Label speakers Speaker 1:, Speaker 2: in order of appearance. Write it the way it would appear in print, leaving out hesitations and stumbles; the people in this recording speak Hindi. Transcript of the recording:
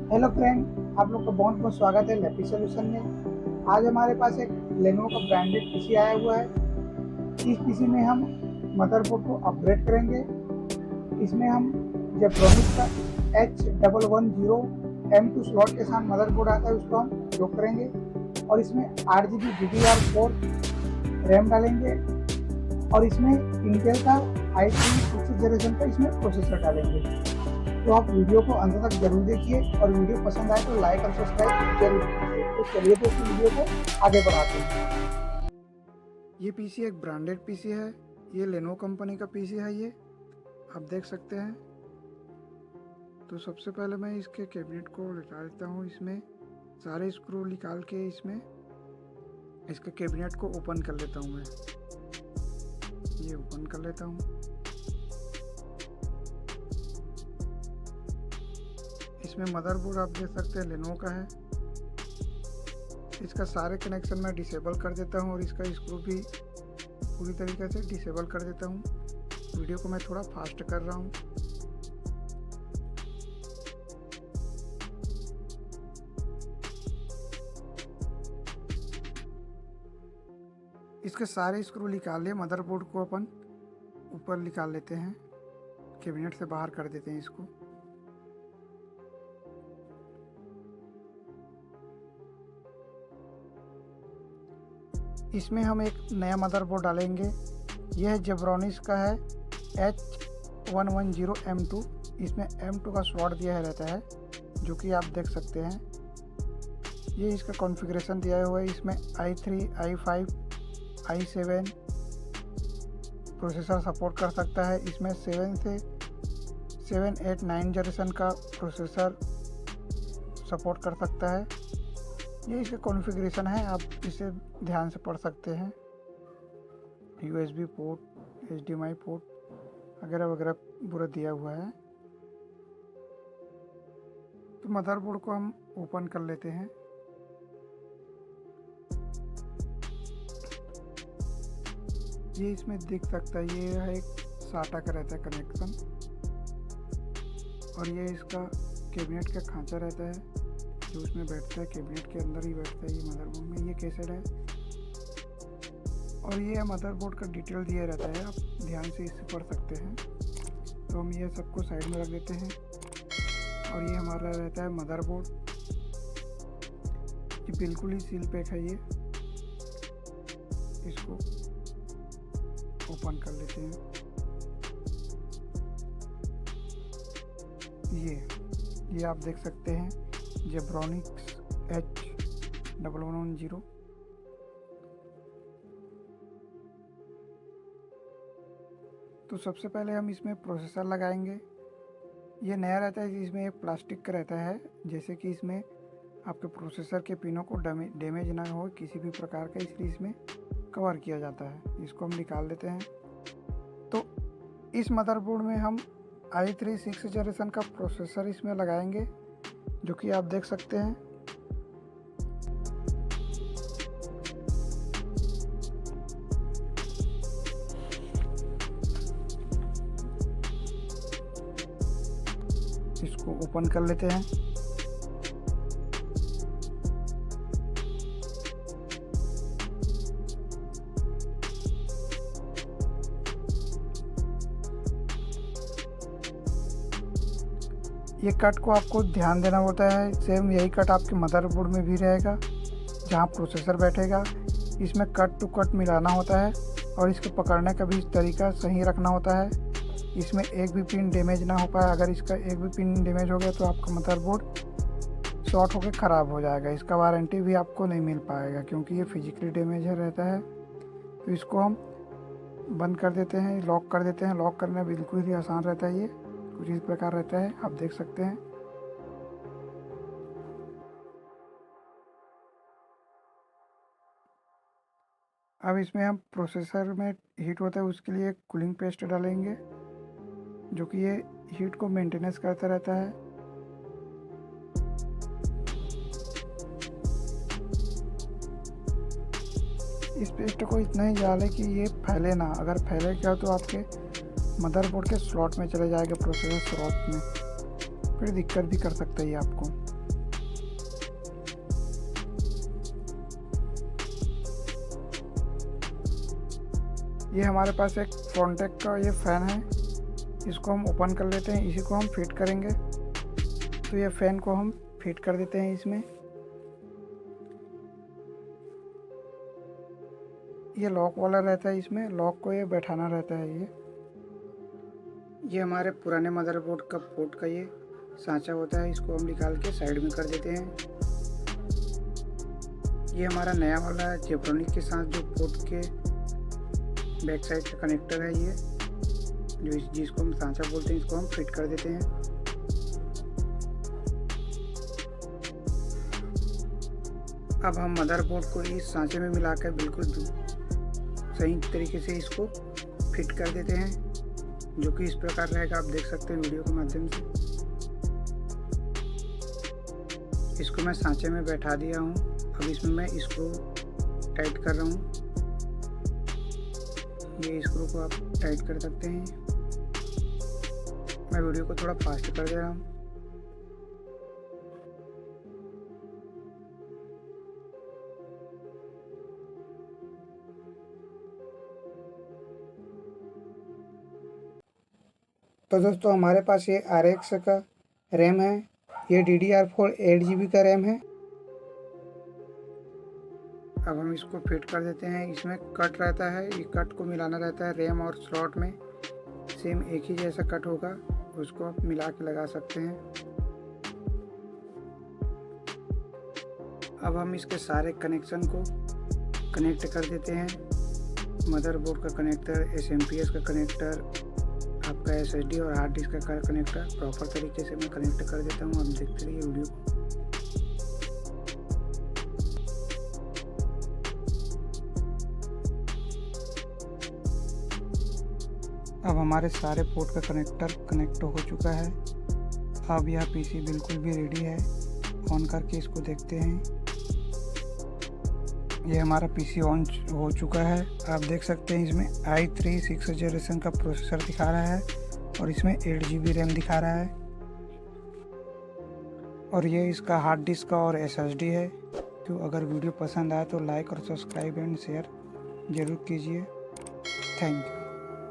Speaker 1: हेलो फ्रेंड, आप लोग का बहुत बहुत स्वागत है लैपी सॉल्यूशन में। आज हमारे पास एक लेनोवो का ब्रांडेड पीसी आया हुआ है। इस पीसी में हम मदरबोर्ड को अपग्रेड करेंगे। इसमें हम जेब्रोनिक्स का H110M2 स्लॉट के साथ मदरबोर्ड आता है, उसको हम उपयोग करेंगे और इसमें 8GB DDR4 रैम डालेंगे और इसमें इंटेल का i3 6th जनरेशन का इसमें प्रोसेसर डालेंगे। तो आप वीडियो को अंत तक जरूर देखिए और वीडियो पसंद आए तो लाइक और सब्सक्राइब जरूर कीजिए। तो चलिए दोस्तों, वीडियो को आगे बढ़ाते हैं। ये पीसी एक ब्रांडेड पीसी है। ये लेनोवो कंपनी का पीसी है। ये आप देख सकते हैं। तो सबसे पहले मैं इसके कैबिनेट को निकाल लेता हूँ। इसमें सारे स्क्रू निकाल के इसमें इसके कैबिनेट को ओपन कर लेता हूँ। मैं ये ओपन कर लेता हूँ। इसमें मदरबोर्ड आप देख सकते हैं लेनोवो का है। इसका सारे कनेक्शन मैं डिसेबल कर देता हूँ और इसका स्क्रू भी पूरी तरीके से डिसेबल कर देता हूँ। वीडियो को मैं थोड़ा फास्ट कर रहा हूँ। इसके सारे स्क्रू निकाल लिए। मदरबोर्ड को अपन ऊपर निकाल लेते हैं, कैबिनेट से बाहर कर देते हैं इसको। इसमें हम एक नया मदरबोर्ड डालेंगे। यह जेब्रोनिक्स का है H110M2। इसमें M2 का स्लॉट दिया रहता है, जो कि आप देख सकते हैं। ये इसका कॉन्फ़िगरेशन दिया हुआ है। इसमें i3, i5, i7 processor support कर सकता है। इसमें 7 से 7, 8, 9 जनरेशन का प्रोसेसर सपोर्ट कर सकता है। ये इसका कॉन्फ़िगरेशन है, आप इसे ध्यान से पढ़ सकते हैं। USB पोर्ट, HDMI पोर्ट वगैरह वगैरह पूरा दिया हुआ है। तो मदरबोर्ड को हम ओपन कर लेते हैं। ये इसमें दिख सकता है, ये है एक SATA का रहता है कनेक्शन और ये इसका कैबिनेट का खांचा रहता है जो उसमें बैठता है। कैबिनेट के अंदर ही बैठता है ये मदरबोर्ड में। ये कैसेट है और ये मदरबोर्ड का डिटेल दिया रहता है, आप ध्यान से इसे पढ़ सकते हैं। तो हम ये सबको साइड में रख देते हैं और ये हमारा रहता है मदरबोर्ड। ये बिल्कुल ही सील पैक है। ये इसको ओपन कर लेते हैं। ये आप देख सकते हैं जेब्रोनिक्स H110। तो सबसे पहले हम इसमें प्रोसेसर लगाएंगे। ये नया रहता है, इसमें एक प्लास्टिक का रहता है, जैसे कि इसमें आपके प्रोसेसर के पिनों को डैमेज ना हो किसी भी प्रकार का, इसलिए इसमें कवर किया जाता है। इसको हम निकाल देते हैं। तो इस मदरबोर्ड में हम i3 6th जनरेशन का प्रोसेसर इसमें लगाएंगे, जो कि आप देख सकते हैं। इसको ओपन कर लेते हैं। ये कट को आपको ध्यान देना होता है। सेम यही कट आपके मदरबोर्ड में भी रहेगा, जहाँ प्रोसेसर बैठेगा। इसमें कट टू कट मिलाना होता है और इसको पकड़ने का भी तरीका सही रखना होता है। इसमें एक भी पिन डैमेज ना हो पाए। अगर इसका एक भी पिन डैमेज हो गया तो आपका मदरबोर्ड शॉर्ट होकर ख़राब हो जाएगा। इसका वारंटी भी आपको नहीं मिल पाएगा, क्योंकि ये फिजिकली डैमेज रहता है। तो इसको हम बंद कर देते हैं, लॉक कर देते हैं। लॉक करना बिल्कुल ही आसान रहता है। ये कुछ इस प्रकार रहता है, आप देख सकते हैं। अब इसमें हम प्रोसेसर में हीट होता है, उसके लिए कूलिंग पेस्ट डालेंगे, जो कि ये हीट को मेंटेनेंस करता रहता है। इस पेस्ट को इतना ही डालें कि ये फैले ना। अगर फैले क्या तो आपके मदरबोर्ड के स्लॉट में चले जाएगा, प्रोसेसर स्लॉट में, फिर दिक्कत भी कर सकता है ये आपको। ये हमारे पास एक फ्रंटेक का ये फ़ैन है, इसको हम ओपन कर लेते हैं, इसी को हम फिट करेंगे। तो ये फ़ैन को हम फिट कर देते हैं इसमें। ये लॉक वाला रहता है, इसमें लॉक को ये बैठाना रहता है। ये हमारे पुराने मदरबोर्ड का पोर्ट का ये सांचा होता है, इसको हम निकाल के साइड में कर देते हैं। ये हमारा नया वाला जेब्रोनिक के साथ जो पोर्ट के बैक साइड का कनेक्टर है, ये जो जिसको हम सांचा बोलते हैं, इसको हम फिट कर देते हैं। अब हम मदरबोर्ड को इस सांचे में मिलाकर बिल्कुल सही तरीके से इसको फिट कर देते हैं, जो कि इस प्रकार रहेगा। आप देख सकते हैं वीडियो के माध्यम से। इसको मैं सांचे में बैठा दिया हूँ। अब इसमें मैं स्क्रू टाइट कर रहा हूँ। ये स्क्रू को आप टाइट कर सकते हैं। मैं वीडियो को थोड़ा फास्ट कर दे रहा हूँ। तो दोस्तों हमारे पास ये RX का रैम है, ये DDR4 8GB का रैम है। अब हम इसको फिट कर देते हैं। इसमें कट रहता है, ये कट को मिलाना रहता है रैम और स्लॉट में, सेम एक ही जैसा कट होगा, उसको आप मिला के लगा सकते हैं। अब हम इसके सारे कनेक्शन को कनेक्ट कर देते हैं। मदरबोर्ड का कनेक्टर, SMPS का कनेक्टर, आपका SSD और हार्ड डिस्क का कनेक्टर प्रॉपर तरीके से मैं कनेक्ट कर देता हूँ। आप देखते रहिए वीडियो को। अब हमारे सारे पोर्ट का कनेक्टर कनेक्ट हो चुका है। अब यह PC बिल्कुल भी रेडी है। ऑन करके इसको देखते हैं। ये हमारा PC ऑन हो चुका है। आप देख सकते हैं इसमें i3 6th जनरेशन का प्रोसेसर दिखा रहा है और इसमें 8GB रैम दिखा रहा है। और ये इसका हार्ड डिस्क और SSD है। तो अगर वीडियो पसंद आए तो लाइक और सब्सक्राइब एंड शेयर ज़रूर कीजिए। Thank you.